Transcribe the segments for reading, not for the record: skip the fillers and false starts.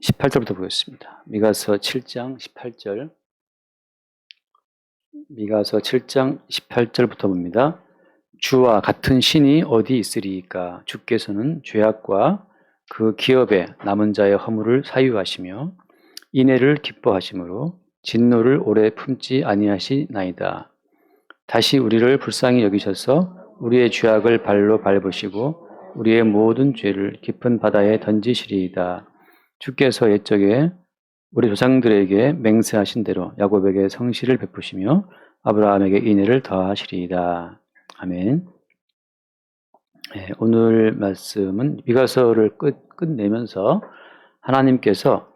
18절부터 보겠습니다. 미가서 7장 18절. 미가서 7장 18절부터 봅니다. 주와 같은 신이 어디 있으리이까? 주께서는 죄악과 그 기업에 남은 자의 허물을 사유하시며 인애를 기뻐하심으로 진노를 오래 품지 아니하시나이다. 다시 우리를 불쌍히 여기셔서 우리의 죄악을 발로 밟으시고 우리의 모든 죄를 깊은 바다에 던지시리이다. 주께서 옛적에 우리 조상들에게 맹세하신 대로 야곱에게 성실을 베푸시며 아브라함에게 인애를 더하시리이다. 아멘. 네, 오늘 말씀은 미가서를 끝내면서 하나님께서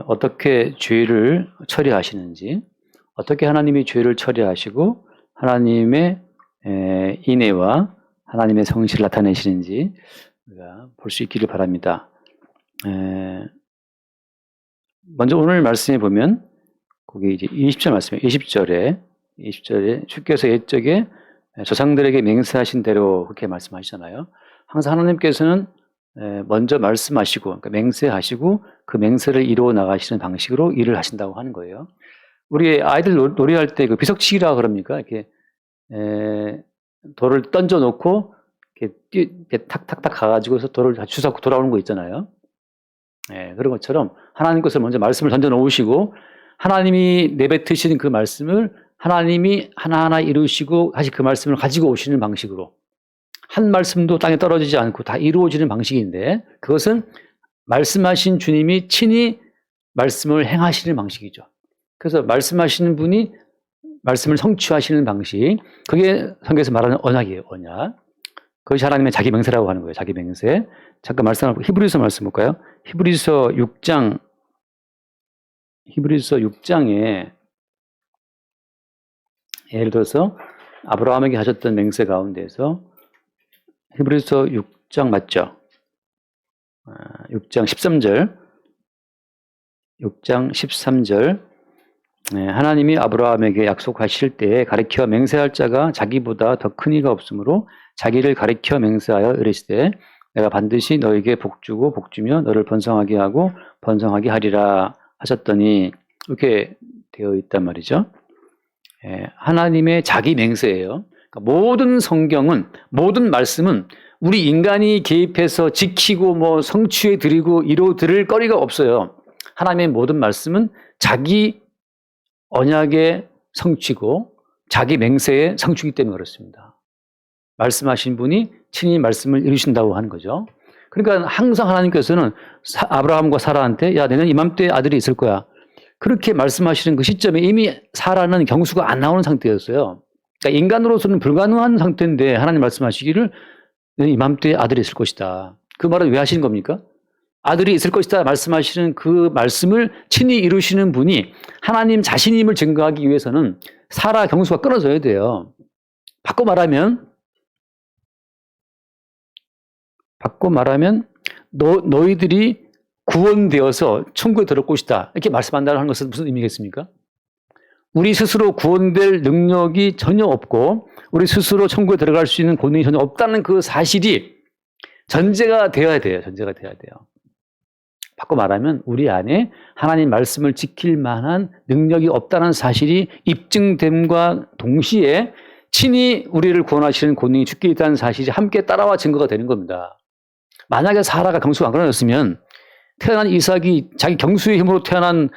어떻게 죄를 처리하시는지, 어떻게 하나님이 죄를 처리하시고 하나님의 인애와 하나님의 성실을 나타내시는지 우리가 볼 수 있기를 바랍니다. 먼저 오늘 말씀에 보면 거기 이제 20절 말씀이에요. 20절에 주께서 옛적에 조상들에게 맹세하신 대로 그렇게 말씀하시잖아요. 항상 하나님께서는 먼저 말씀하시고, 그러니까 맹세하시고 그 맹세를 이루어 나가시는 방식으로 일을 하신다고 하는 거예요. 우리 아이들 놀이할 때 그 비석치기라 그럽니까? 이렇게 돌을 던져 놓고 이렇게 탁탁탁 가가지고서 돌을 다 주워갖고 돌아오는 거 있잖아요. 그런 것처럼 하나님께서 먼저 말씀을 던져 놓으시고 하나님이 내뱉으신 그 말씀을 하나님이 하나하나 이루시고 다시 그 말씀을 가지고 오시는 방식으로 한 말씀도 땅에 떨어지지 않고 다 이루어지는 방식인데 그것은 말씀하신 주님이 친히 말씀을 행하시는 방식이죠. 그래서 말씀하시는 분이 말씀을 성취하시는 방식, 그게 성경에서 말하는 언약이에요. 언약. 그것이 하나님의 자기 맹세라고 하는 거예요. 자기 맹세. 잠깐 말씀을 히브리서 말씀 볼까요? 히브리서 6장에 예를 들어서 아브라함에게 하셨던 맹세 가운데서 히브리서 6장 맞죠? 6장 13절. 6장 13절. 하나님이 아브라함에게 약속하실 때에 가리켜 맹세할 자가 자기보다 더 큰 이가 없으므로 자기를 가리켜 맹세하여 이르시되 내가 반드시 너에게 복주고 복주며 너를 번성하게 하고 번성하게 하리라 하셨더니 이렇게 되어 있단 말이죠. 하나님의 자기 맹세예요. 그러니까 모든 성경은, 모든 말씀은 우리 인간이 개입해서 지키고 성취해 드리고 이루 드릴 거리가 없어요. 하나님의 모든 말씀은 자기 언약의 성취고 자기 맹세의 성취이기 때문에 그렇습니다. 말씀하신 분이 친히 말씀을 이루신다고 하는 거죠. 그러니까 항상 하나님께서는 아브라함과 사라한테 야, 내년 이맘때에 아들이 있을 거야. 그렇게 말씀하시는 그 시점에 이미 사라는 경수가 안 나오는 상태였어요. 그러니까 인간으로서는 불가능한 상태인데 하나님 말씀하시기를 내년 이맘때에 아들이 있을 것이다. 그 말은 왜 하시는 겁니까? 아들이 있을 것이다 말씀하시는 그 말씀을 친히 이루시는 분이 하나님 자신임을 증거하기 위해서는 사라 경수가 끊어져야 돼요. 바꿔 말하면 너희들이 구원되어서 천국에 들어올 것이다. 이렇게 말씀한다는 것은 무슨 의미겠습니까? 우리 스스로 구원될 능력이 전혀 없고 우리 스스로 천국에 들어갈 수 있는 권능이 전혀 없다는 그 사실이 전제가 되어야 돼요. 전제가 되어야 돼요. 바꿔 말하면 우리 안에 하나님 말씀을 지킬 만한 능력이 없다는 사실이 입증됨과 동시에 친히 우리를 구원하시는 권능이 주께 있다는 사실이 함께 따라와 증거가 되는 겁니다. 만약에 사라가 경수가 안 끊어졌으면 태어난 이삭이 자기 경수의 힘으로 태어난,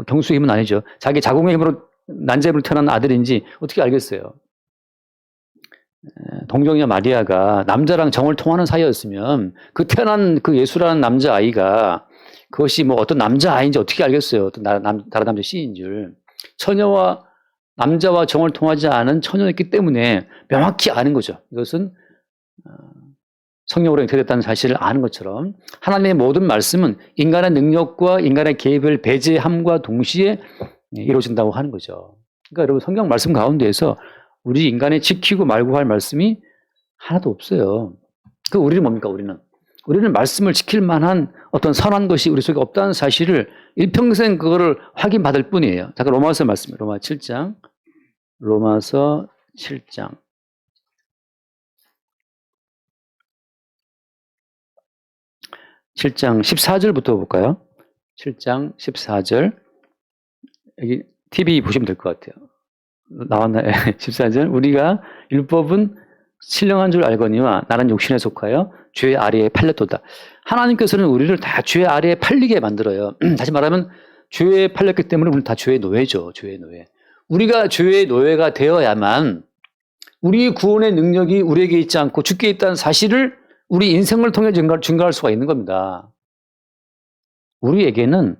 경수의 힘은 아니죠. 자기 자궁의 힘으로 난자임으로 태어난 아들인지 어떻게 알겠어요? 동정이와 마리아가 남자랑 정을 통하는 사이였으면 그 태어난 그 예수라는 남자아이가 그것이 어떤 남자아이인지 어떻게 알겠어요? 어떤 다른 남자 씨인 줄. 남자와 정을 통하지 않은 처녀였기 때문에 명확히 아는 거죠. 이것은 성령으로 잉태됐다는 사실을 아는 것처럼 하나님의 모든 말씀은 인간의 능력과 인간의 개입을 배제함과 동시에 이루어진다고 하는 거죠. 그러니까 여러분 성경 말씀 가운데에서 우리 인간이 지키고 말고 할 말씀이 하나도 없어요. 그 우리는 뭡니까? 우리는 말씀을 지킬 만한 어떤 선한 것이 우리 속에 없다는 사실을 일평생 그거를 확인받을 뿐이에요. 잠깐 로마서 말씀, 로마서 7장. 7장 14절부터 볼까요? 7장 14절. 여기 TV 보시면 될 것 같아요. 나왔나요? 14절. 우리가 율법은 신령한 줄 알거니와 나는 욕심에 속하여 죄의 아래에 팔렸도다. 하나님께서는 우리를 다 죄의 아래에 팔리게 만들어요. 다시 말하면 죄에 팔렸기 때문에 우리는 다 죄의 노예죠. 죄의 노예. 우리가 죄의 노예가 되어야만 우리의 구원의 능력이 우리에게 있지 않고 주께 있다는 사실을 우리 인생을 통해 증가할 수가 있는 겁니다. 우리는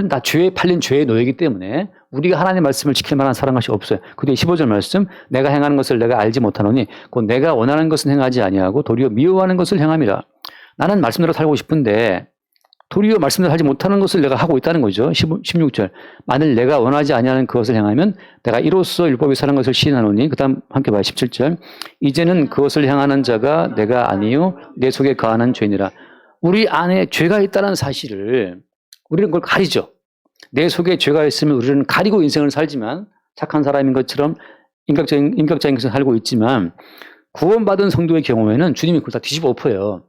다 죄에 팔린 죄의 노예이기 때문에 우리가 하나님의 말씀을 지킬 만한 사랑한 것이 없어요. 그뒤에 15절 말씀, 내가 행하는 것을 내가 알지 못하노니 곧 내가 원하는 것은 행하지 아니하고 도리어 미워하는 것을 행함이라. 나는 말씀대로 살고 싶은데 도리어 말씀대로 하지 못하는 것을 내가 하고 있다는 거죠. 16절, 만일 내가 원하지 아니하는 그것을 행하면 내가 이로써 율법이 사는 것을 시인하노니. 그 다음 함께 봐요. 17절, 이제는 그것을 행하는 자가 내가 아니요 내 속에 거하는 죄니라. 우리 안에 죄가 있다는 사실을 우리는 그걸 가리죠. 내 속에 죄가 있으면 우리는 가리고 인생을 살지만 착한 사람인 것처럼 인격적인 것을 살고 있지만 구원받은 성도의 경우에는 주님이 그걸 다 뒤집어 엎어요.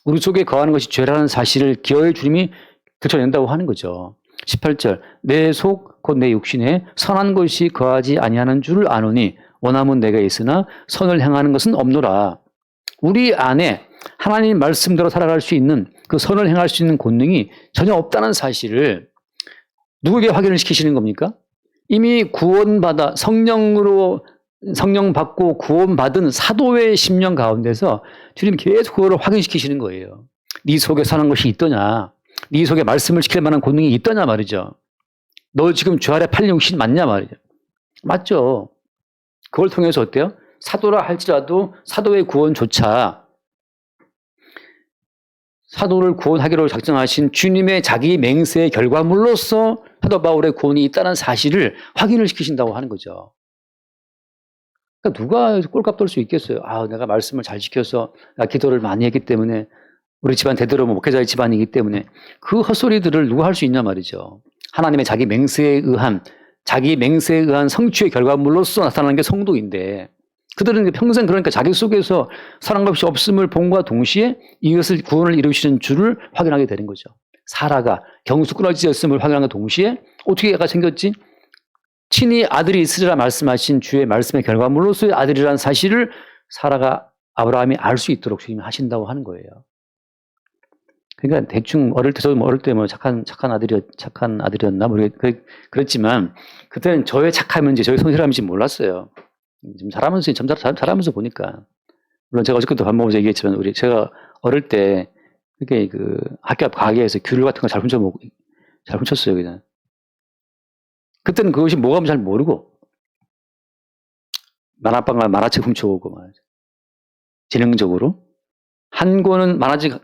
우리 속에 거하는 것이 죄라는 사실을 기어이 주님이 들춰낸다고 하는 거죠. 18절, 내 속 곧 내 육신에 선한 것이 거하지 아니하는 줄을 아노니 원함은 내게 있으나 선을 행하는 것은 없노라. 우리 안에 하나님 말씀대로 살아갈 수 있는 그 선을 행할 수 있는 권능이 전혀 없다는 사실을 누구에게 확인을 시키시는 겁니까? 이미 구원받아 성령 받고 구원받은 사도의 심령 가운데서 주님 계속 그거를 확인시키시는 거예요. 네 속에 사는 것이 있더냐? 네 속에 말씀을 지킬 만한 권능이 있더냐 말이죠. 너 지금 죄 아래 팔린 육신 맞냐 말이죠. 맞죠. 그걸 통해서 어때요? 사도라 할지라도 사도의 구원조차 사도를 구원하기로 작정하신 주님의 자기 맹세의 결과물로서 사도 바울의 구원이 있다는 사실을 확인을 시키신다고 하는 거죠. 그러니까 누가 꼴값 돌 수 있겠어요? 아, 내가 말씀을 잘 지켜서 기도를 많이 했기 때문에 우리 집안 대대로 목회자의 집안이기 때문에 그 헛소리들을 누가 할 수 있냐 말이죠. 하나님의 자기 맹세에 의한 성취의 결과물로서 나타나는 게 성도인데 그들은 평생 그러니까 자기 속에서 사랑과 없이 없음을 본과 동시에 이것을 구원을 이루시는 줄을 확인하게 되는 거죠. 사라가 경수 끊어지었음을 확인한 것 동시에 어떻게 애가 생겼지? 친히 아들이 있으리라 말씀하신 주의 말씀의 결과물로서의 아들이라는 사실을 사라가 아브라함이 알 수 있도록 주님이 하신다고 하는 거예요. 그러니까 대충 저도 어릴 때 착한 아들이었나 그랬지만 그때는 저의 착함인지 저의 성실함인지 몰랐어요. 지금 자라면서 보니까 물론 제가 어저께도 밥 먹으면서 얘기했지만 제가 어릴 때 이렇게 그 학교 앞 가게에서 귤 같은 거 잘 훔쳤어요 그냥. 그때는 그것이 뭐가 잘 모르고 만화방과 만화책 훔쳐오고 말이죠. 지능적으로 한 권은 만화책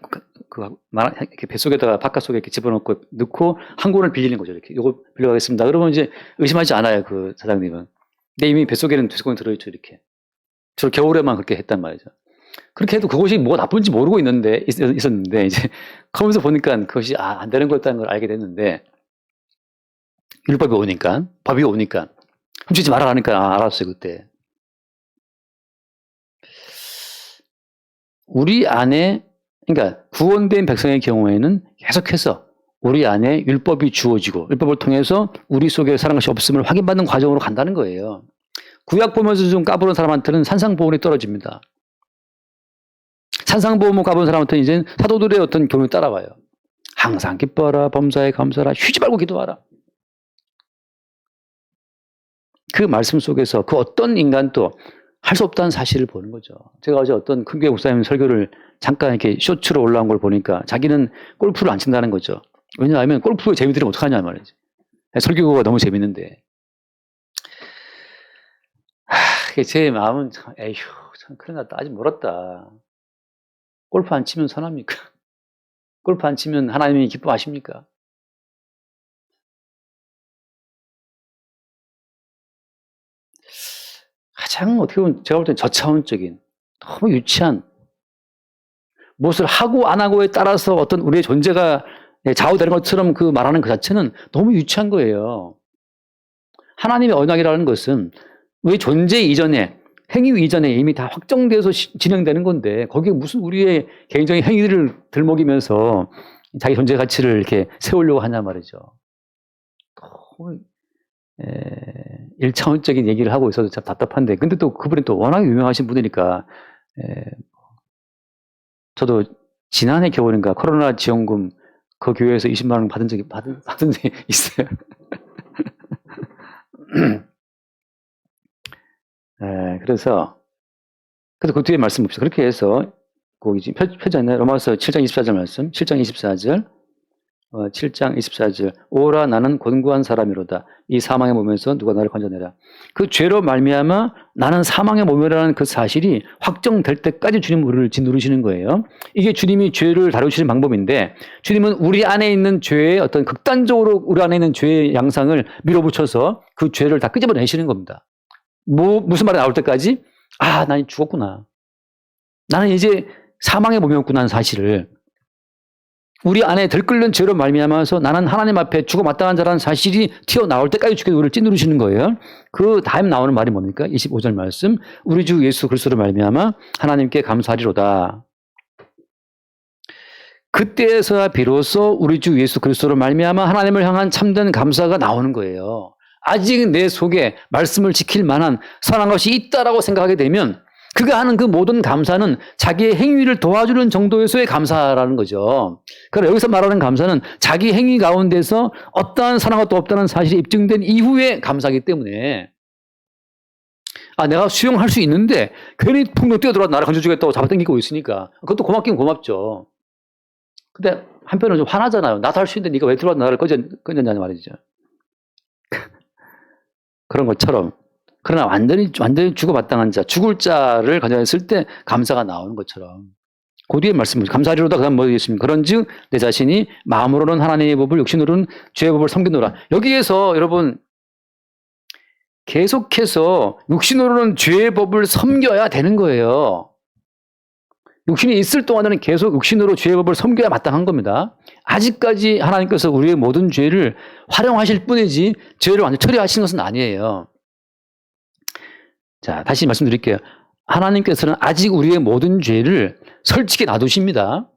이렇게 뱃속에다가 바깥속에 이렇게 집어넣고 넣고 한 권을 빌리는 거죠. 이렇게 이거 빌려가겠습니다. 그러면 이제 의심하지 않아요 그 사장님은. 근데 이미 뱃속에는 2권이 들어있죠 이렇게. 주로 겨울에만 그렇게 했단 말이죠. 그렇게 해도 그것이 뭐가 나쁜지 모르고 있었는데 이제 커면서 보니까 그것이 안 되는 거였다는 걸 알게 됐는데 법이 오니까 훔치지 말아라니까 알았어요 그때. 우리 안에 그러니까 구원된 백성의 경우에는 계속해서 우리 안에 율법이 주어지고 율법을 통해서 우리 속에 사는 것이 없음을 확인받는 과정으로 간다는 거예요. 구약 보면서 좀 까부는 사람한테는 산상보험이 떨어집니다. 산상보험을 까부는 사람한테는 이제 사도들의 어떤 교훈이 따라와요. 항상 기뻐하라, 범사에 감사하라, 쉬지 말고 기도하라. 그 말씀 속에서 그 어떤 인간도 할 수 없다는 사실을 보는 거죠. 제가 어제 어떤 큰 교회 목사님 설교를 잠깐 이렇게 쇼츠로 올라온 걸 보니까 자기는 골프를 안 친다는 거죠. 왜냐하면 골프의 재미들은 어떡하냐 말이지. 설교가 너무 재밌는데. 제 마음은 참, 에휴, 참 큰일 났다. 아직 멀었다. 골프 안 치면 선합니까? 골프 안 치면 하나님이 기뻐하십니까? 가장 어떻게 보면 제가 볼 때는 저차원적인 너무 유치한 무엇을 하고 안 하고에 따라서 어떤 우리의 존재가 좌우되는 것처럼 그 말하는 그 자체는 너무 유치한 거예요. 하나님의 언약이라는 것은 우리 존재 이전에 행위 이전에 이미 다 확정되어서 진행되는 건데 거기에 무슨 우리의 개인적인 행위들을 들먹이면서 자기 존재 가치를 이렇게 세우려고 하냐 말이죠. 일차원적인 얘기를 하고 있어도 참 답답한데, 근데 또 그분이 또 워낙 유명하신 분이니까, 저도 지난해 겨울인가 코로나 지원금 그 교회에서 20만 원 받은 적이 있어요. 그래서 그 뒤에 말씀 봅시다. 그렇게 해서 거기 지금 펴졌네. 로마서 7장 24절 말씀, 7장 24절, 7장 24절. 오라 나는 곤고한 사람이로다. 이 사망의 몸에서 누가 나를 건져내라. 그 죄로 말미암아 나는 사망의 몸이라는 그 사실이 확정될 때까지 주님 우리를 짓누르시는 거예요. 이게 주님이 죄를 다루시는 방법인데, 주님은 우리 안에 있는 죄의 어떤 극단적으로 우리 안에 있는 죄의 양상을 밀어붙여서 그 죄를 다 끄집어내시는 겁니다. 무슨 말이 나올 때까지? 아, 난 죽었구나. 나는 이제 사망의 몸이었구나 하는 사실을, 우리 안에 들끓는 죄로 말미암아서 나는 하나님 앞에 죽어 마땅한 자라는 사실이 튀어나올 때까지 주께서 우리를 찌누르시는 거예요. 그 다음 나오는 말이 뭡니까? 25절 말씀. 우리 주 예수 그리스도로 말미암아 하나님께 감사하리로다. 그때에서야 비로소 우리 주 예수 그리스도로 말미암아 하나님을 향한 참된 감사가 나오는 거예요. 아직 내 속에 말씀을 지킬 만한 선한 것이 있다라고 생각하게 되면 그가 하는 그 모든 감사는 자기의 행위를 도와주는 정도에서의 감사라는 거죠. 그러나 여기서 말하는 감사는 자기 행위 가운데서 어떠한 선한 것도 없다는 사실이 입증된 이후의 감사이기 때문에, 내가 수용할 수 있는데 괜히 풍덩 뛰어들어와 나를 건져주겠다고 잡아당기고 있으니까 그것도 고맙긴 고맙죠. 근데 한편으로 좀 화나잖아요. 나도 할 수 있는데 네가 왜 들어와서 나를 건졌냐는 말이죠. 그런 것처럼, 그러나 완전히 죽어마땅한 자, 죽을 자를 건져냈을 때 감사가 나오는 것처럼, 그 뒤에 말씀입니다. 감사하리로다. 그 다음 뭐 되겠습니까? 그런즉 내 자신이 마음으로는 하나님의 법을, 육신으로는 죄의 법을 섬기노라. 여기에서 여러분 계속해서 육신으로는 죄의 법을 섬겨야 되는 거예요. 육신이 있을 동안에는 계속 육신으로 죄의 법을 섬겨야 마땅한 겁니다. 아직까지 하나님께서 우리의 모든 죄를 활용하실 뿐이지 죄를 완전히 처리하신 것은 아니에요. 자, 다시 말씀드릴게요. 하나님께서는 아직 우리의 모든 죄를 설치게 놔두십니다.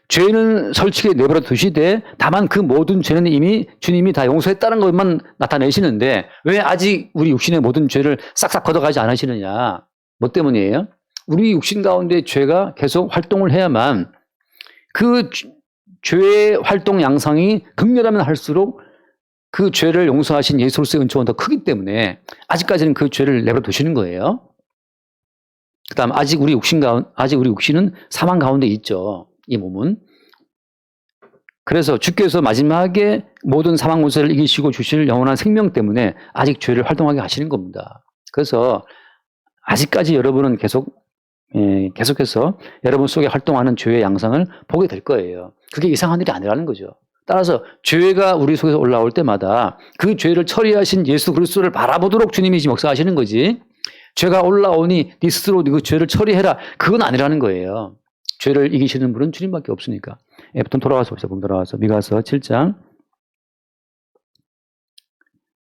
죄는 설치게 내버려 두시되 다만 그 모든 죄는 이미 주님이 다 용서했다는 것만 나타내시는데 왜 아직 우리 육신의 모든 죄를 싹싹 걷어가지 않으시느냐? 뭐 때문이에요? 우리 육신 가운데 죄가 계속 활동을 해야만 그 죄의 활동 양상이 극렬하면 할수록 그 죄를 용서하신 예수 그리스도의 은총은 더 크기 때문에 아직까지는 그 죄를 내버려 두시는 거예요. 그다음 아직 우리 육신은 사망 가운데 있죠. 이 몸은. 그래서 주께서 마지막에 모든 사망 문제를 이기시고 주실 영원한 생명 때문에 아직 죄를 활동하게 하시는 겁니다. 그래서 아직까지 여러분은 계속해서 여러분 속에 활동하는 죄의 양상을 보게 될 거예요. 그게 이상한 일이 아니라는 거죠. 따라서 죄가 우리 속에서 올라올 때마다 그 죄를 처리하신 예수 그리스도를 바라보도록 주님이 지금 역사하시는 거지, 죄가 올라오니 네 스스로 그 죄를 처리해라, 그건 아니라는 거예요. 죄를 이기시는 분은 주님밖에 없으니까. 에베톤 돌아와서 봅시다. 돌아와서 미가서 7장.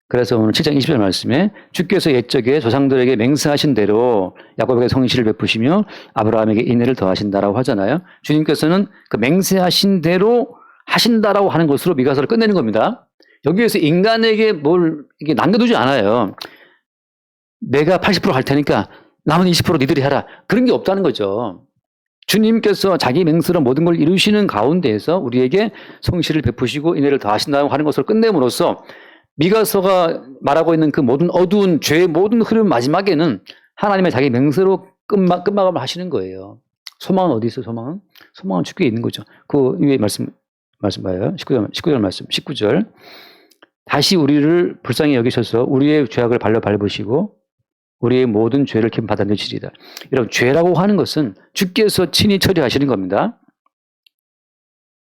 그래서 오늘 7장 20절 말씀에 주께서 옛적에 조상들에게 맹세하신 대로 야곱에게 성실을 베푸시며 아브라함에게 인애를 더하신다라고 하잖아요. 주님께서는 그 맹세하신 대로 하신다라고 하는 것으로 미가서를 끝내는 겁니다. 여기에서 인간에게 뭘 이게 남겨두지 않아요. 내가 80% 할 테니까 남은 20% 니들이 해라. 그런 게 없다는 거죠. 주님께서 자기 맹세로 모든 걸 이루시는 가운데에서 우리에게 성실을 베푸시고 인애를 더하신다고 하는 것을 끝냄으로써 미가서가 말하고 있는 그 모든 어두운 죄의 모든 흐름 마지막에는 하나님의 자기 맹세로 끝마감을 하시는 거예요. 소망은 어디 있어요? 소망은 주께 있는 거죠. 그 위에 말씀 봐요. 19절 말씀. 19절. 다시 우리를 불쌍히 여기셔서 우리의 죄악을 발로 밟으시고 우리의 모든 죄를 기름 받아내시리다. 여러분, 죄라고 하는 것은 주께서 친히 처리하시는 겁니다.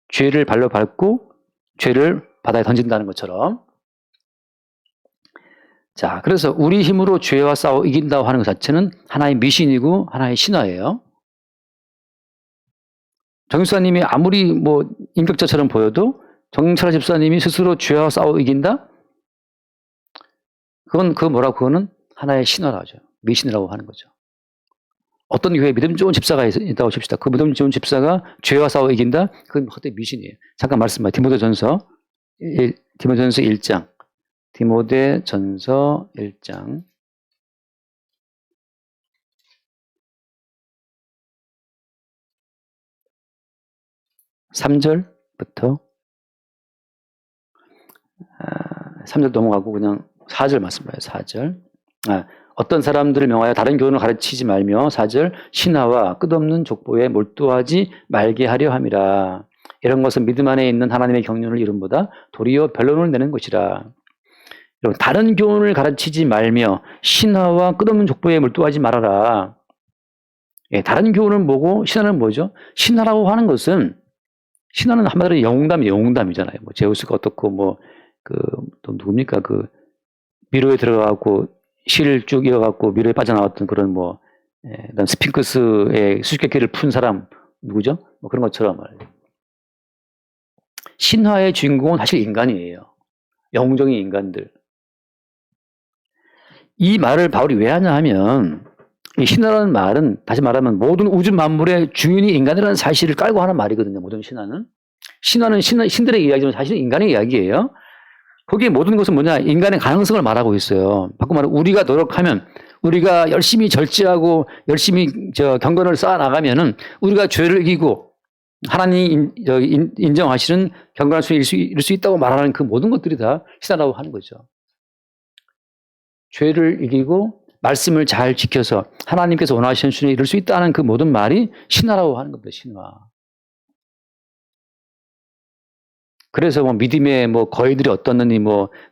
죄를 발로 밟고 죄를 바다에 던진다는 것처럼. 자, 그래서 우리 힘으로 죄와 싸워 이긴다고 하는 것 자체는 하나의 미신이고 하나의 신화예요. 정 집사님이 아무리 뭐 인격자처럼 보여도 정철아 집사님이 스스로 죄와 싸워 이긴다? 그거는 하나의 신화라고 하죠. 미신이라고 하는 거죠. 어떤 교회에 믿음 좋은 집사가 있다고 칩시다. 그 믿음 좋은 집사가 죄와 싸워 이긴다? 그건 헛되이 미신이에요. 잠깐 말씀해. 디모데전서 1장. 디모데전서 1장. 3절부터 3절 넘어가고 그냥 4절 말씀해요. 4절. 어떤 사람들을 명하여 다른 교훈을 가르치지 말며 4절 신하와 끝없는 족보에 몰두하지 말게 하려 함이라. 이런 것은 믿음 안에 있는 하나님의 경륜을 이름보다 도리어 변론을 내는 것이라. 여러분, 다른 교훈을 가르치지 말며 신하와 끝없는 족보에 몰두하지 말아라. 예, 다른 교훈은 뭐고 신하는 뭐죠? 신하라고 하는 것은 신하는 한마디로 영웅담이잖아요. 뭐 제우스가 어떻고 또 누굽니까? 미로에 들어가고 실을 쭉 이어갖고 미로에 빠져나왔던 그런 스핑크스의 수수께끼를 푼 사람 누구죠? 뭐 그런 것처럼 말이에요. 신화의 주인공은 사실 인간이에요. 영웅적인 인간들. 이 말을 바울이 왜 하냐 하면 이 신화라는 말은 다시 말하면 모든 우주 만물의 주인이 인간이라는 사실을 깔고 하는 말이거든요. 모든 신화는. 신화는 신들의 이야기지만 사실은 인간의 이야기예요. 거기에 모든 것은 뭐냐? 인간의 가능성을 말하고 있어요. 바꿔 말하면 우리가 노력하면, 우리가 열심히 절제하고 열심히 경건을 쌓아 나가면은 우리가 죄를 이기고 하나님이 인정하시는 경건한 수에 이룰 수 있다고 말하는 그 모든 것들이 다 신화라고 하는 거죠. 죄를 이기고 말씀을 잘 지켜서 하나님께서 원하시는 수에 이룰 수 있다는 그 모든 말이 신화라고 하는 겁니다. 신화. 그래서 믿음의 거인들이 어떻느니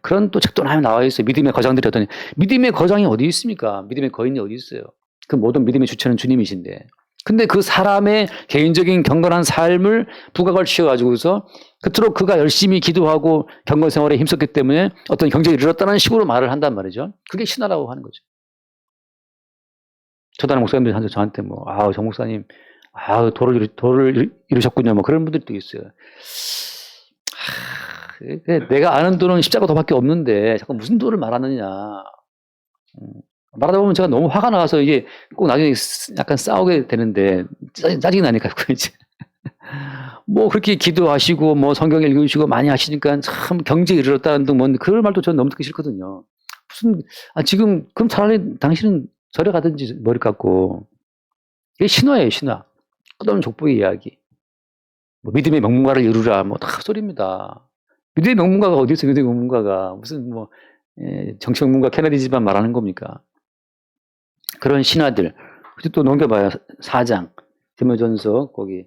그런 또 책도 많이 나와 있어요. 믿음의 거장들이 어떠니. 믿음의 거장이 어디 있습니까? 믿음의 거인이 어디 있어요? 그 모든 믿음의 주체는 주님이신데. 근데 그 사람의 개인적인 경건한 삶을 부각을 씌워가지고서 그토록 그가 열심히 기도하고 경건 생활에 힘썼기 때문에 어떤 경제를 이뤘다는 식으로 말을 한단 말이죠. 그게 신화라고 하는 거죠. 초단의 목사님들이 저한테 정 목사님, 도를 이루셨군요. 그런 분들도 있어요. 내가 아는 도는 십자가 도밖에 없는데 자꾸 무슨 도를 말하느냐. 말하다 보면 제가 너무 화가 나서 이게 꼭 나중에 약간 싸우게 되는데 짜증이 나니까 이제 그렇게 기도하시고 성경 읽으시고 많이 하시니까 참 경제에 이르렀다는 등 그런 말도 저는 너무 듣기 싫거든요. 지금 그럼 차라리 당신은 절에 가든지 머리 깎고. 이게 신화예요, 신화. 끝없는 족보의 이야기. 믿음의 명문가를 이루라 다 소리입니다. 믿음의 명문가가 어디 있어요? 믿음의 명문가가 무슨 정치 명문가 케네디지만 말하는 겁니까? 그런 신화들. 또 넘겨봐요. 4장 디모데전서 거기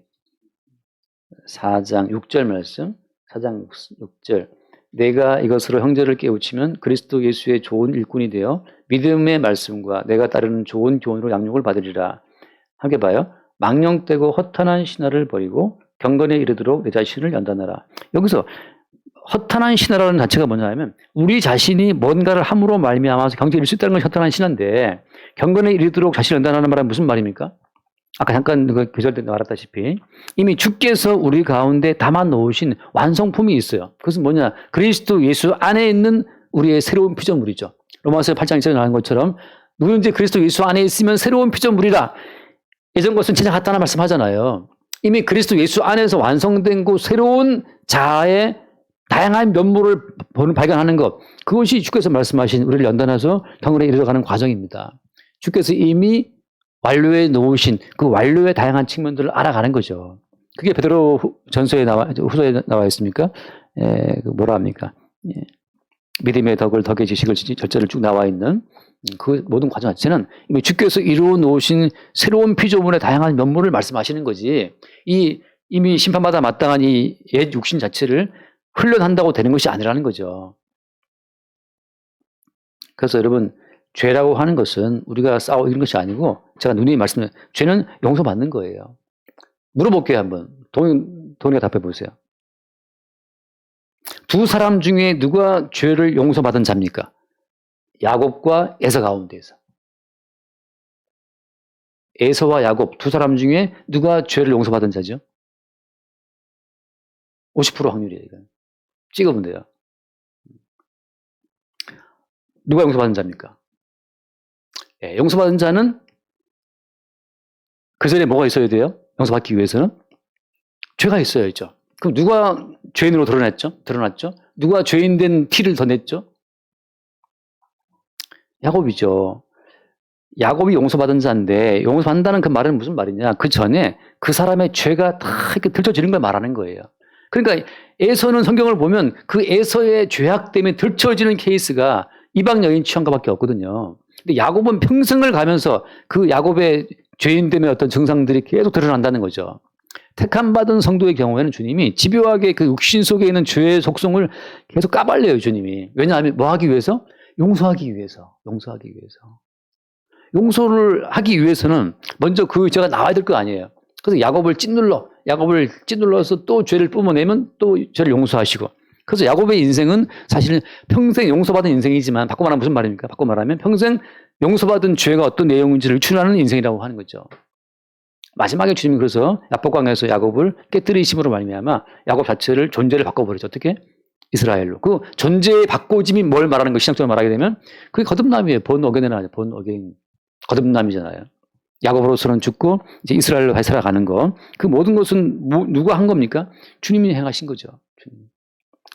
4장 6절 말씀. 4장 6절. 내가 이것으로 형제를 깨우치면 그리스도 예수의 좋은 일꾼이 되어 믿음의 말씀과 내가 따르는 좋은 교훈으로 양육을 받으리라. 함께 봐요. 망령되고 허탄한 신화를 버리고 경건에 이르도록 내 자신을 연단하라. 여기서 허탄한 신화라는 자체가 뭐냐 하면 우리 자신이 뭔가를 함으로 말미암아서 경제에 이룰 수 있다는 건 허탄한 신화인데 경건에 이르도록 자신을 연단하는 말은 무슨 말입니까? 아까 잠깐 교절 때 말했다시피 이미 주께서 우리 가운데 담아 놓으신 완성품이 있어요. 그것은 뭐냐? 그리스도 예수 안에 있는 우리의 새로운 피조물이죠. 로마서 8장 1절에 나온 것처럼 누구든지 그리스도 예수 안에 있으면 새로운 피조물이라. 예전 것은 지나갔다는 말씀하잖아요. 이미 그리스도 예수 안에서 완성된 그 새로운 자아의 다양한 면모를 발견하는 것. 그것이 주께서 말씀하신 우리를 연단해서 경건에 이르러가는 과정입니다. 주께서 이미 완료해 놓으신 그 완료의 다양한 측면들을 알아가는 거죠. 그게 베드로 후서에 나와 있습니까? 뭐라 합니까? 믿음의 덕의 지식을 절제를 쭉 나와 있는 그 모든 과정 자체는 이미 주께서 이루어 놓으신 새로운 피조물의 다양한 면모를 말씀하시는 거지. 이미 심판받아 마땅한 이 옛 육신 자체를 훈련한다고 되는 것이 아니라는 거죠. 그래서 여러분, 죄라고 하는 것은 우리가 이런 것이 아니고 제가 누누이 말씀드린 죄는 용서받는 거예요. 물어볼게요, 한번. 동이가 답해 보세요. 두 사람 중에 누가 죄를 용서받은 자입니까? 야곱과 에서 가운데에서. 에서와 야곱 두 사람 중에 누가 죄를 용서받은 자죠? 50% 확률이에요, 이건. 찍어보면 돼요. 누가 용서받은 자입니까? 용서받은 자는 그 전에 뭐가 있어야 돼요? 용서받기 위해서는? 죄가 있어야죠. 그럼 누가 죄인으로 드러났죠? 누가 죄인된 티를 더 냈죠? 야곱이죠. 야곱이 용서받은 자인데 용서받는다는 그 말은 무슨 말이냐? 그 전에 그 사람의 죄가 다 이렇게 들춰지는 걸 말하는 거예요. 그러니까 에서는 성경을 보면 그 에서의 죄악 때문에 들춰지는 케이스가 이방 여인 취한가밖에 없거든요. 근데 야곱은 평생을 가면서 그 야곱의 죄인됨의 어떤 증상들이 계속 드러난다는 거죠. 택함받은 성도의 경우에는 주님이 집요하게 그 육신 속에 있는 죄의 속성을 계속 까발려요, 주님이. 왜냐하면 뭐 하기 위해서? 용서하기 위해서. 용서를 하기 위해서는 먼저 그 죄가 나와야 될 거 아니에요. 그래서 야곱을 찌눌러서 또 죄를 뿜어내면 또 죄를 용서하시고. 그래서 야곱의 인생은 사실은 평생 용서받은 인생이지만, 바꿔 말하면 무슨 말입니까? 바꿔 말하면 평생 용서받은 죄가 어떤 내용인지를 추론하는 인생이라고 하는 거죠. 마지막에 주님이 그래서 야복강에서 야곱을 깨뜨리심으로 말미암아 야곱 자체를 존재를 바꿔버리죠. 어떻게? 이스라엘로. 그 존재의 바꿔짐이 뭘 말하는 거, 신학적으로 말하게 되면 그게 거듭남이에요. 거듭남이잖아요. 야곱으로서는 죽고 이제 이스라엘로 다시 살아가는 거. 그 모든 것은 누가 한 겁니까? 주님이 행하신 거죠. 주님.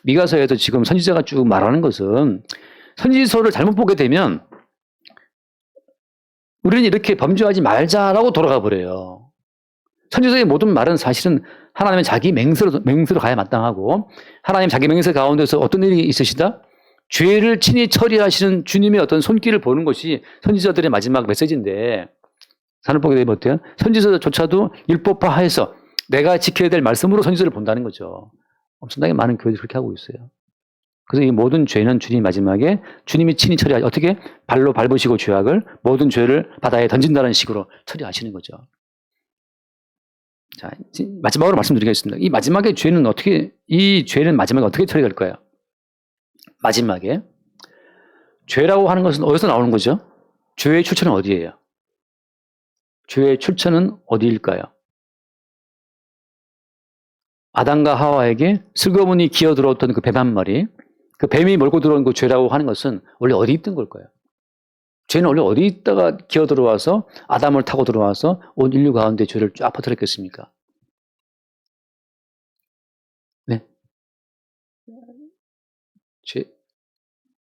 미가서에도 지금 선지자가 쭉 말하는 것은 선지서를 잘못 보게 되면 우리는 이렇게 범죄하지 말자라고 돌아가 버려요. 선지서의 모든 말은 사실은 하나님의 자기 맹세로 가야 마땅하고, 하나님 자기 맹세 가운데서 어떤 일이 있으시다? 죄를 친히 처리하시는 주님의 어떤 손길을 보는 것이 선지자들의 마지막 메시지인데, 산을 보게 되면 어때요? 선지서조차도 율법화해서 내가 지켜야 될 말씀으로 선지서를 본다는 거죠. 엄청나게 많은 교회들이 그렇게 하고 있어요. 그래서 이 모든 죄는 주님 마지막에 주님이 친히 처리하시, 어떻게? 발로 밟으시고 죄악을, 모든 죄를 바다에 던진다는 식으로 처리하시는 거죠. 자, 마지막으로 말씀드리겠습니다. 이 마지막에 죄는 이 죄는 마지막에 어떻게 처리될까요? 마지막에. 죄라고 하는 것은 어디서 나오는 거죠? 죄의 출처는 어디예요? 죄의 출처는 어디일까요? 아담과 하와에게 슬그머니 기어들어왔던 그 뱀 한 마리, 그 뱀이 몰고 들어온 그 죄라고 하는 것은 원래 어디 있던 걸까요? 죄는 원래 어디 있다가 기어들어와서 아담을 타고 들어와서 온 인류 가운데 죄를 쫙 퍼뜨렸겠습니까? 네.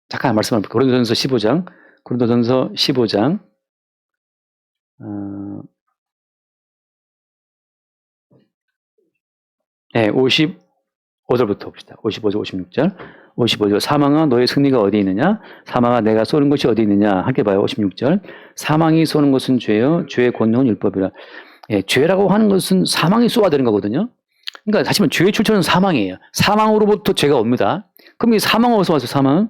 잠깐 말씀을 볼게요. 고린도전서 15장. 네, 55절부터 봅시다. 55절, 56절. 55절. 사망아, 너의 승리가 어디 있느냐? 사망아, 내가 쏘는 것이 어디 있느냐? 함께 봐요. 56절. 사망이 쏘는 것은 죄요. 죄의 권능은 율법이라. 예, 죄라고 하는 것은 사망이 쏘아되는 거거든요. 그러니까 다시 말하면 죄의 출처는 사망이에요. 사망으로부터 죄가 옵니다. 그럼 이 사망은 어디서 와서 사망은?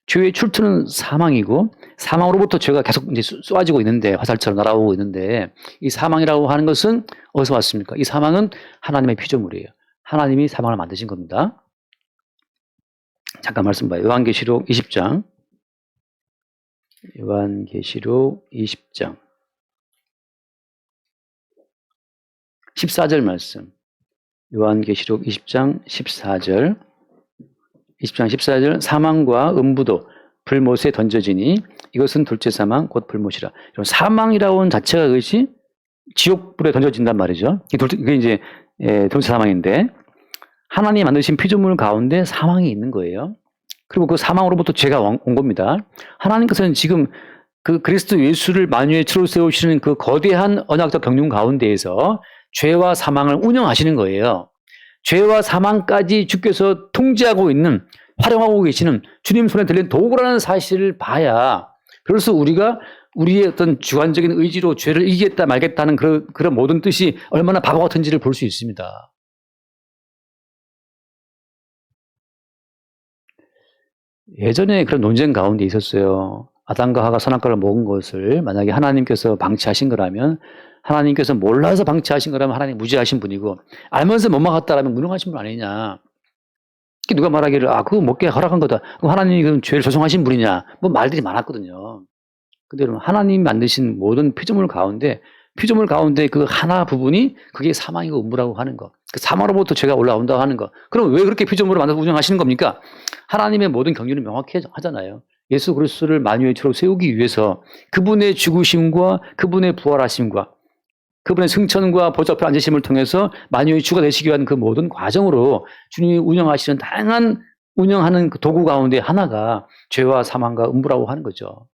죄의 출처는 사망이고, 사망으로부터 죄가 계속 이제 쏘아지고 있는데, 화살처럼 날아오고 있는데, 이 사망이라고 하는 것은 어디서 왔습니까? 이 사망은 하나님의 피조물이에요. 하나님이 사망을 만드신 겁니다. 잠깐 말씀 봐요. 요한계시록 20장. 요한계시록 20장. 14절 말씀. 요한계시록 20장 14절. 20장 14절. 사망과 음부도 불못에 던져지니 이것은 둘째 사망 곧 불못이라. 사망이라고 하는 자체가 그것이 지옥불에 던져진단 말이죠. 그게 이제 둘째 사망인데, 하나님이 만드신 피조물 가운데 사망이 있는 거예요. 그리고 그 사망으로부터 죄가 온 겁니다. 하나님께서는 지금 그 그리스도 예수를 만유의 주로 세우시는 그 거대한 언약적 경륜 가운데에서 죄와 사망을 운영하시는 거예요. 죄와 사망까지 주께서 통제하고 있는, 활용하고 계시는 주님 손에 들린 도구라는 사실을 봐야, 그래서 우리가 우리의 어떤 주관적인 의지로 죄를 이기겠다 말겠다는 그런 모든 뜻이 얼마나 바보 같은지를 볼 수 있습니다. 예전에 그런 논쟁 가운데 있었어요. 아담과 하가 선악과를 먹은 것을 만약에 하나님께서 방치하신 거라면, 하나님께서 몰라서 방치하신 거라면 하나님 무지하신 분이고, 알면서 못 막았다라면 무능하신 분 아니냐. 누가 말하기를 그거 먹게 허락한 거다. 그럼 하나님이 그럼 죄를 조성하신 분이냐. 뭐 말들이 많았거든요. 근데 여러분, 하나님이 만드신 모든 피조물 가운데 그 하나 부분이 그게 사망이고 음부라고 하는 거. 그 사망으로부터 죄가 올라온다고 하는 거. 그럼 왜 그렇게 피조물을 만들어서 운영하시는 겁니까? 하나님의 모든 경륜은 명확히 하잖아요. 예수 그리스도를 만유의 주로 세우기 위해서 그분의 죽으심과 그분의 부활하심과 그분의 승천과 보좌 앞에 앉으심을 통해서 만유의 주가 되시기 위한 그 모든 과정으로 주님이 운영하시는 다양한 운영하는 그 도구 가운데 하나가 죄와 사망과 음부라고 하는 거죠.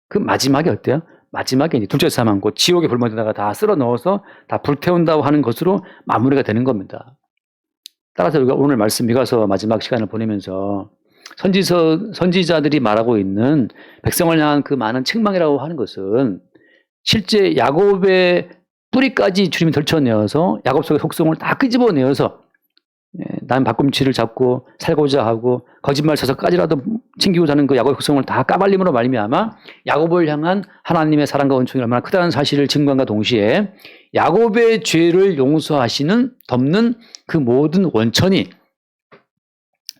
그 마지막에 어때요? 마지막에 이제 둘째 사망고 지옥의 불못에다가 다 쓸어 넣어서 다 불태운다고 하는 것으로 마무리가 되는 겁니다. 따라서 우리가 오늘 말씀 미가서 마지막 시간을 보내면서 선지자들이 말하고 있는 백성을 향한 그 많은 책망이라고 하는 것은 실제 야곱의 뿌리까지 주님이 덜쳐내어서 야곱 속의 속성을 다 끄집어내어서 남 바꿈치를 잡고 살고자 하고 거짓말 쳐서까지라도 챙기고자 하는 그 야곱의 속성을 다 까발림으로 말미암아 야곱을 향한 하나님의 사랑과 은총이 얼마나 크다는 사실을 증거함과 동시에 야곱의 죄를 용서하시는 덮는 그 모든 원천이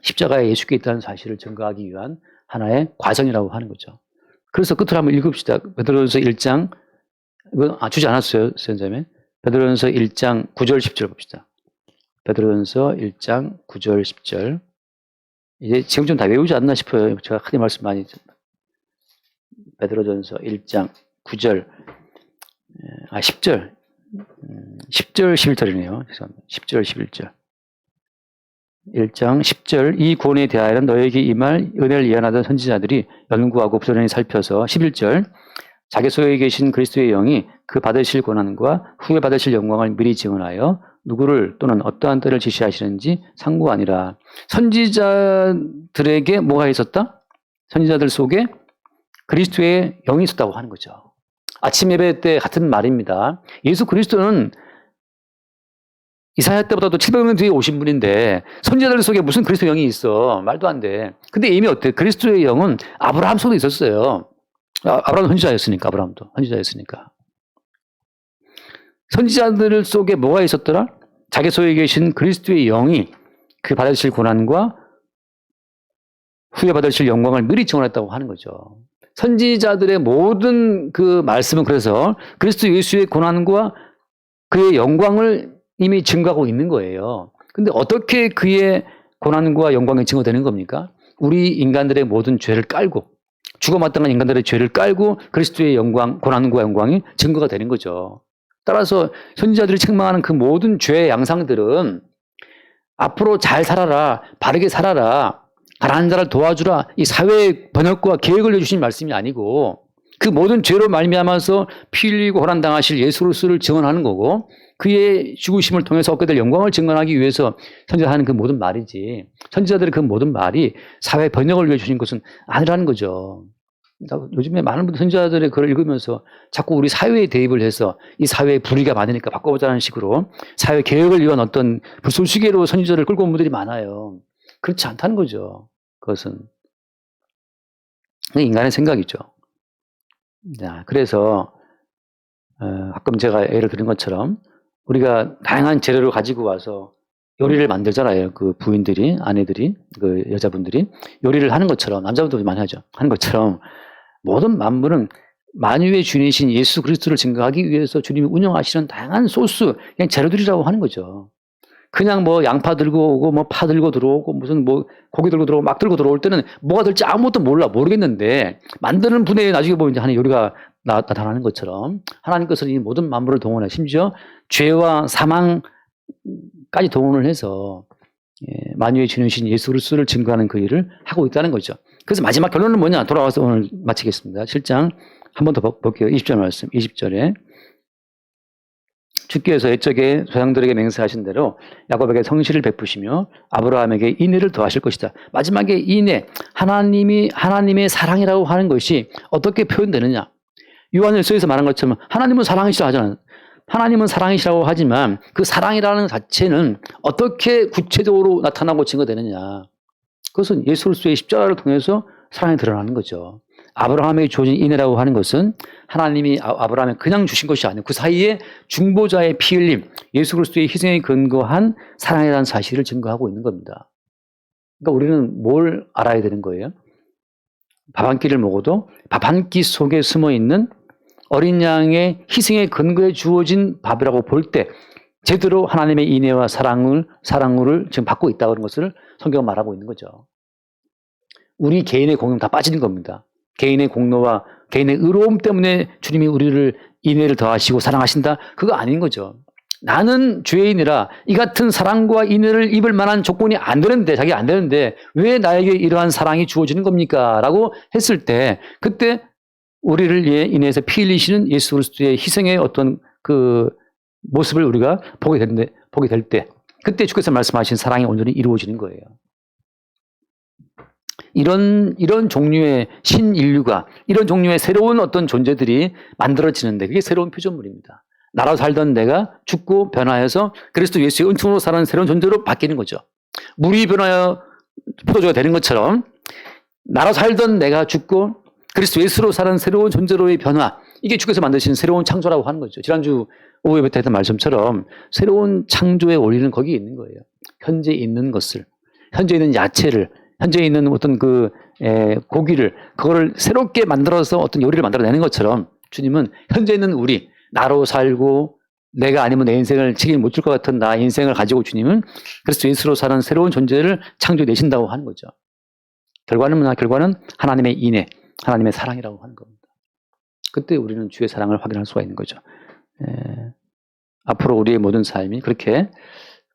십자가에 예수께 있다는 사실을 증거하기 위한 하나의 과정이라고 하는 거죠. 그래서 끝으로 한번 읽읍시다. 베드로전서 1장 이거 주지 않았어요, 선생님. 베드로전서 1장 9절 10절 봅시다. 베드로전서 1장 9절 10절. 이제 지금 좀 다 외우지 않나 싶어요. 제가 크게 말씀 많이 베드로전서 1장 9절 10절 10절 11절이네요. 죄송합니다. 10절 11절. 1장 10절 이 구원에 대하여는 너에게 임할 은혜를 예언하던 선지자들이 연구하고 부지런히 살펴서 11절 자기 속에 계신 그리스도의 영이 그 받으실 고난과 후에 받으실 영광을 미리 증언하여 누구를 또는 어떠한 때를 지시하시는지 상고하니라. 선지자들에게 뭐가 있었다? 선지자들 속에 그리스도의 영이 있었다고 하는 거죠. 아침 예배 때 같은 말입니다. 예수 그리스도는 이사야 때보다도 700년 뒤에 오신 분인데 선지자들 속에 무슨 그리스도 영이 있어. 말도 안 돼. 근데 이미 어때? 그리스도의 영은 아브라함 속에 있었어요. 아브라함도 선지자였으니까. 아브라함도 선지자였으니까. 선지자들 속에 뭐가 있었더라? 자기 속에 계신 그리스도의 영이 그 받으실 고난과 후에 받으실 영광을 미리 증언했다고 하는 거죠. 선지자들의 모든 그 말씀은 그래서 그리스도 예수의 고난과 그의 영광을 이미 증거하고 있는 거예요. 근데 어떻게 그의 고난과 영광이 증거되는 겁니까? 우리 인간들의 모든 죄를 깔고 죽어 마땅한 인간들의 죄를 깔고 그리스도의 영광, 고난과 영광이 증거가 되는 거죠. 따라서 선지자들이 책망하는 그 모든 죄의 양상들은 앞으로 잘 살아라, 바르게 살아라, 가난한 자를 도와주라, 이 사회의 번역과 계획을 내주신 말씀이 아니고 그 모든 죄로 말미암아서 피 흘리고 고난당하실 예수 그리스도를 증언하는 거고 그의 죽으심을 통해서 얻게 될 영광을 증언하기 위해서 선지자가 하는 그 모든 말이지 선지자들의 그 모든 말이 사회 번역을 위해 주신 것은 아니라는 거죠. 요즘에 많은 분들 선지자들의 글을 읽으면서 자꾸 우리 사회에 대입을 해서 이 사회에 불의가 많으니까 바꿔보자는 식으로 사회 개혁을 위한 어떤 불쏘시개로 선지자를 끌고 온 분들이 많아요. 그렇지 않다는 거죠. 그것은 인간의 생각이죠. 자, 그래서 가끔 제가 예를 드린 것처럼 우리가 다양한 재료를 가지고 와서 요리를 만들잖아요. 그 부인들이, 아내들이, 그 여자분들이 요리를 하는 것처럼 남자분들도 많이 하죠. 하는 것처럼 모든 만물은 만유의 주인이신 예수 그리스도를 증거하기 위해서 주님이 운영하시는 다양한 소스, 그냥 재료들이라고 하는 거죠. 그냥 뭐 양파 들고 오고 뭐 파 들고 들어오고 무슨 뭐 고기 들고 들어오고 막 들고 들어올 때는 뭐가 될지 아무것도 모르겠는데 만드는 분에 나중에 보면 이제 하나의 요리가 나타나는 것처럼 하나님께서는 이 모든 만물을 동원해 심지어 죄와 사망까지 동원을 해서 만유의 주인이신 예수 그리스도를 증거하는 그 일을 하고 있다는 거죠. 그래서 마지막 결론은 뭐냐? 돌아와서 오늘 마치겠습니다. 7장 한 번 더 볼게요. 20절 말씀. 20절에 주께서 옛적에 조상들에게 맹세하신 대로 야곱에게 성실을 베푸시며 아브라함에게 인애를 더하실 것이다. 마지막에 인애, 하나님의 사랑이라고 하는 것이 어떻게 표현되느냐? 요한일서에서 말한 것처럼 하나님은 사랑이시라 하잖아요. 하나님은 사랑이시라고 하지만 그 사랑이라는 자체는 어떻게 구체적으로 나타나고 증거되느냐? 그것은 예수 그리스도의 십자가를 통해서 사랑이 드러나는 거죠. 아브라함에게 주어진 인애라고 하는 것은 하나님이 아브라함에 그냥 주신 것이 아니고 그 사이에 중보자의 피 흘림, 예수 그리스도의 희생에 근거한 사랑이라는 사실을 증거하고 있는 겁니다. 그러니까 우리는 뭘 알아야 되는 거예요? 밥 한 끼를 먹어도 밥 한 끼 속에 숨어 있는 어린 양의 희생에 근거해 주어진 밥이라고 볼 때 제대로 하나님의 인애와 사랑을 지금 받고 있다는 것을 성경은 말하고 있는 거죠. 우리 개인의 공로는 다 빠지는 겁니다. 개인의 공로와 개인의 의로움 때문에 주님이 우리를 인애를 더하시고 사랑하신다? 그거 아닌 거죠. 나는 죄인이라 이 같은 사랑과 인애를 입을 만한 조건이 안 되는데, 자기가 안 되는데 왜 나에게 이러한 사랑이 주어지는 겁니까? 라고 했을 때 그때 우리를 인해서 피 흘리시는 예수 그리스도의 희생의 어떤 그 모습을 우리가 보게 될 때 그때 주께서 말씀하신 사랑이 온전히 이루어지는 거예요. 이런 종류의 신인류가, 이런 종류의 새로운 어떤 존재들이 만들어지는데 그게 새로운 피조물입니다. 나로 살던 내가 죽고 변화해서 그리스도 예수의 은총으로 사는 새로운 존재로 바뀌는 거죠. 물이 변하여 포도주가 되는 것처럼 나로 살던 내가 죽고 그리스도 예수로 사는 새로운 존재로의 변화, 이게 주께서 만드신 새로운 창조라고 하는 거죠. 지난주 오후에부터 했던 말씀처럼 새로운 창조의 원리는 거기에 있는 거예요. 현재 있는 것을, 현재 있는 야채를, 현재 있는 어떤 고기를, 그거를 새롭게 만들어서 어떤 요리를 만들어내는 것처럼 주님은 현재 있는 우리, 나로 살고 내가 아니면 내 인생을 책임을 못 질 것 같은 나의 인생을 가지고 주님은 그리스도 예수로 사는 새로운 존재를 창조내신다고 하는 거죠. 결과는 하나님의 인애, 하나님의 사랑이라고 하는 겁니다. 그때 우리는 주의 사랑을 확인할 수가 있는 거죠. 앞으로 우리의 모든 삶이 그렇게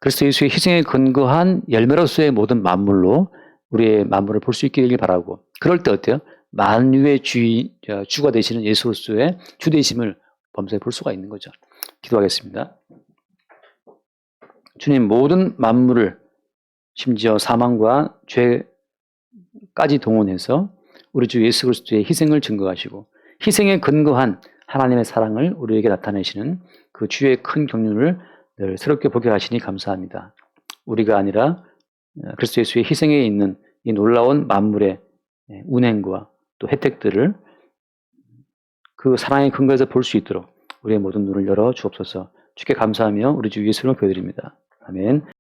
그리스도 예수의 희생에 근거한 열매로서의 모든 만물로 우리의 만물을 볼 수 있기를 바라고, 그럴 때 어때요? 만유의 주가 되시는 예수 그리스도의 주되심을 범사에 볼 수가 있는 거죠. 기도하겠습니다. 주님, 모든 만물을 심지어 사망과 죄까지 동원해서 우리 주 예수 그리스도의 희생을 증거하시고 희생에 근거한 하나님의 사랑을 우리에게 나타내시는 그 주의 큰 경륜을 늘 새롭게 보게 하시니 감사합니다. 우리가 아니라 그리스도 예수의 희생에 있는 이 놀라운 만물의 운행과 또 혜택들을 그 사랑의 근거에서 볼 수 있도록 우리의 모든 눈을 열어 주옵소서. 주께 감사하며 우리 주 예수를 보여드립니다. 아멘.